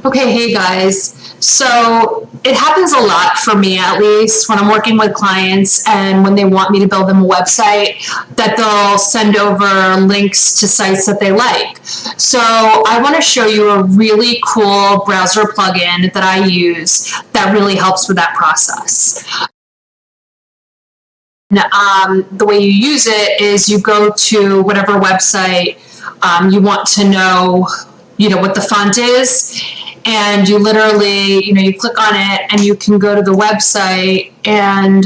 Okay, hey guys. So it happens a lot for me, at least, when I'm working with clients and when they want me to build them a website, that they'll send over links to sites that they like. So I want to show you a really cool browser plugin that I use that really helps with that process. The way you use it is you go to whatever website you want to know, what the font is, and you literally, you click on it and you can go to the website and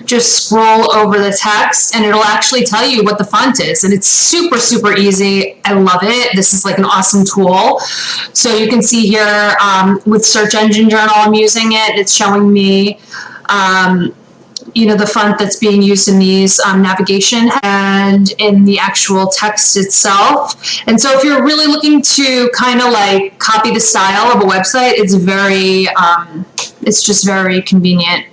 just scroll over the text and it'll actually tell you what the font is. And it's super, super easy. I love it. This is like an awesome tool. So you can see here with Search Engine Journal, I'm using it. It's showing me the font that's being used in these navigation and in the actual text itself. And so if you're really looking to kind of like copy the style of a website, it's just very convenient.